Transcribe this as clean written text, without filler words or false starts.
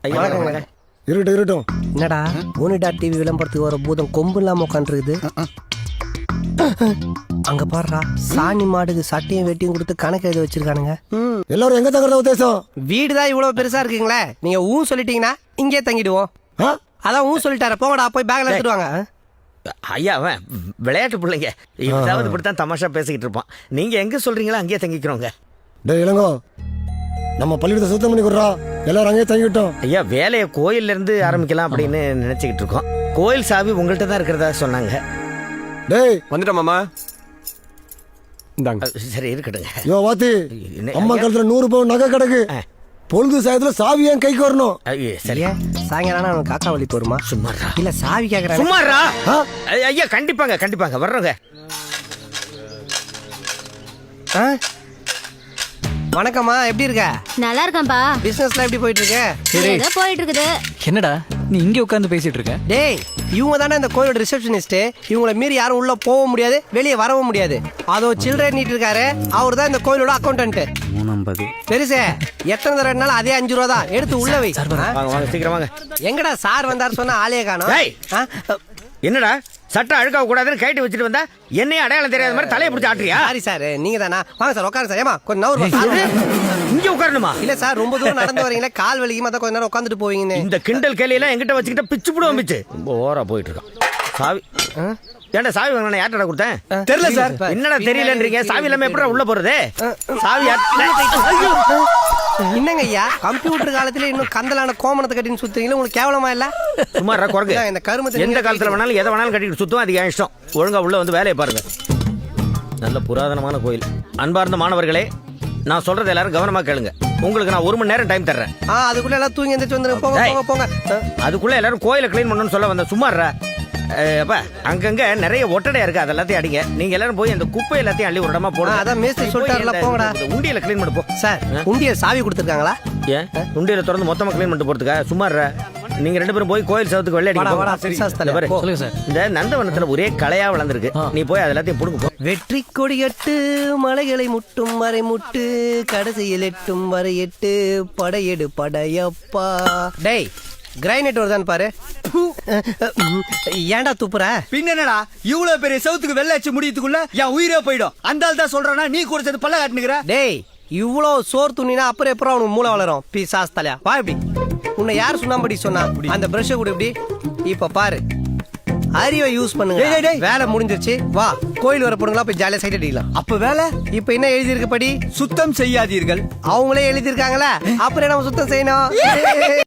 இருக்கட்டும். என்னடா மோனிடா டிவி விளம்பரத்துக்கு வர பூதம் கொம்பு இல்லாம உட்காந்துருக்குது. அங்க பாடுறா சாணி மாடுக்கு சட்டையும் வெட்டியும் கொடுத்து கணக்கு எழுதி வச்சிருக்கானுங்க. எல்லாரும் எங்க தங்குறத உத்தேசம்? வீடுதான் இவ்வளவு பெருசா இருக்குங்களே, நீங்க ஊ சொல்லிட்டீங்கன்னா இங்கே தங்கிடுவோம். அதான் ஊ சொல்லிட்டார, போங்கடா போய் பேக்ல எடுத்துருவாங்க. ஐயா அவன் விளையாட்டு பிள்ளைங்க, இதாவது இப்படித்தான் தமாஷா பேசிக்கிட்டு இருப்பான். நீங்க எங்க சொல்றீங்களோ அங்கேயே தங்கிக்கிறோங்க. டேய் இளங்கோ, நம்ம பள்ளிக்கூடத்தை சுத்தம் பண்ணி கொடுறா, எல்லாரும் அங்கேயே தங்கிட்டோம். ஐயா வேலையை கோயில்ல இருந்து ஆரம்பிக்கலாம் அப்படின்னு நினைச்சுக்கிட்டு இருக்கோம். கோயில் சாவி உங்கள்கிட்ட தான் இருக்கிறதா சொன்னாங்க. டேய் வந்துட்டோம் மாமா. இந்தாங்க. சரி இருக்கட்டுங்க. யோ வாத்தி, அம்மா காலத்துல 100 பவுன் நகை கிடக்கு. பொழுது சாயத்துல சாவி என் கைக்கு வரணும். சரியா சாயங்காலம் அவனுக்கு காக்கா வலி போருமா? சும்மாரா இல்ல சாவி கேக்குறேன். சும்மாரா ஐயா, கண்டிப்பாங்க கண்டிப்பாங்க வர்றோங்க. வணக்கம்மா, எப்படி இருக்க? நல்லா இருக்கேன்பா. பிசினஸ்ல எப்படி போயிட்டு இருக்கு? ஏதோ போயிட்டு இருக்குது. என்னடா நீ இங்க உட்கார்ந்து பேசிட்டு இருக்க? டேய் இவங்க தானே இந்த கோயிலோட ரிசப்ஷனிஸ்ட். இவங்களை மீறி யாரும் உள்ள போக முடியாது, வெளியே வரவும் முடியாது. அதோ சில்லறை நீட்டு இருக்காரு, அவர் தான் இந்த கோயிலோட அக்கௌண்டன்ட். 350 பெருசே, எத்தனை தடவைனாலும் அதே 5 ரூபா தான். எடுத்து உள்ள வை. வாங்க வாங்க சீக்கிரம் வாங்க. எங்கடா சார் வந்தாரு சொன்னா ஆளையே காணோம். என்னடா சட்டை அழுக்காக கூடாதுன்னு கைட்டு வச்சுட்டு வந்தா என்னையும் அடையாளம் தெரியாத மாதிரி தலையை பிடிச்சி ஆட்டுறியா? சாரி சார், நீங்க தானா? வாங்க சார் உட்காருங்க சார். ஏமா கொஞ்சம் நவரு. இங்க உட்காரணுமா? இல்ல சார், ரொம்ப தூரம் நடந்து வரீங்களா, கால் வலிக்குமா, தான் கொஞ்ச நேரம் உட்காந்துட்டு போவீங்கன்னு. இந்த கிண்டல் கேலியெல்லாம் என்கிட்ட வச்சுக்கிட்ட பிச்சு புடுவோம் பிச்சு. ரொம்ப ஓரா போயிட்டு இருக்கான். சாவி ஏன்டா சாவி வாங்கினா யார்டா கொடுத்தேன்? தெரியல சார். என்னடா தெரியலன்றீங்க? சாவி இல்லாம எப்படி உள்ள போறது? சாவி என்னங்க ஐயா, கம்ப்யூட்டர் காலத்துல இன்னும் கந்தலான கோமணத்தை கட்டின்னு சுத்துறீங்களா? உங்களுக்கு கேவலமா இல்ல? சும்மா குறைங்க. இந்த கருமத்தை எந்த காலத்துல வேணாலும் எதை வேணாலும் கட்டிட்டு சுத்தும், அது என் இஷ்டம். ஒழுங்கா உள்ள வந்து வேலையை பாருங்க. நல்ல புராதனமான கோயில். அன்பார்ந்த மாணவர்களே, நான் சொல்றது எல்லாரும் கவனமா கேளுங்க. உங்களுக்கு நான் 1 மணி நேரம் டைம் தர்றேன். அதுக்குள்ள எல்லாம் தூங்கி எந்திரிச்சு வந்துருங்க. போங்க போங்க போங்க. அதுக்குள்ள எல்லாரும் கோயிலை கிளீன் பண்ணணும்னு சொல்ல வந்த. சும்மாறா அப்ப அங்கங்க நிறைய ஒட்டடையா இருக்கு, அது எல்லாத்தையும் அடிங்க. நீங்க எல்லாரும் போய் அந்த குப்பை எல்லாத்தையும் அள்ளி ஒரு இடமா போடுங்க. அதான் மேஸ்திரி சொல்லிட்டாருல, போங்கடா. உண்டியல கிளீன் பண்ண போ. சார் உண்டியல் சாவி கொடுத்துருக்காங்களா? ஏன் உண்டியல திறந்து மொத்தமா கிளீன் பண்ணிட்டு போறதுக்கா? சும்மாறா நீங்க 2 பேரும் போய் கோயில் சவுத்துக்கு வெள்ளை அடிக்க. இந்த நந்தவனத்துல ஒரே களையா வளர்ந்துருக்கு, நீ போய் அது எல்லாத்தையும் புடுங்க போ. வெற்றி கொடி எட்டு மலைகளை முட்டும் வரை முட்டு, கடைசியில் எட்டும் வரை எட்டு, படையெடு படையப்பா. டேய் கிரைனேட் வருதான்னு பாரு. ஏன்டா துப்புற? பின்னடா இவ்வளவு பெரிய சவுத்துக்கு வெள்ளை அச்சு முடியத்துக்குள்ள என் உயிரே போயிடும். அந்த ஆள் தான் சொல்றானா, நீ கூட சேர்த்து பல்ல காட்டுனுக்குற. டேய் இவ்வளவு சோறு துணினா அப்புறம் எப்பறம் அவனுக்கு மூளை வளரும்? பிசாஸ் தலையா, வா இப்படி. உன்னை யார் சுண்ணாம்படி சொன்னா? அந்த பிரஷ் கூட இப்படி. இப்ப பாரு, அறிவை யூஸ் பண்ணுங்க. வேலை முடிஞ்சிருச்சு, வா கோயில் வர போடுங்களா, போய் ஜாலியா சைட் அடிக்கலாம். அப்ப வேலை இப்ப என்ன எழுதி இருக்கு படி? சுத்தம் செய்யாதீர்கள். அவங்களே எழுதி இருக்காங்களா, அப்புறம் நம்ம சுத்தம் செய்யணும்.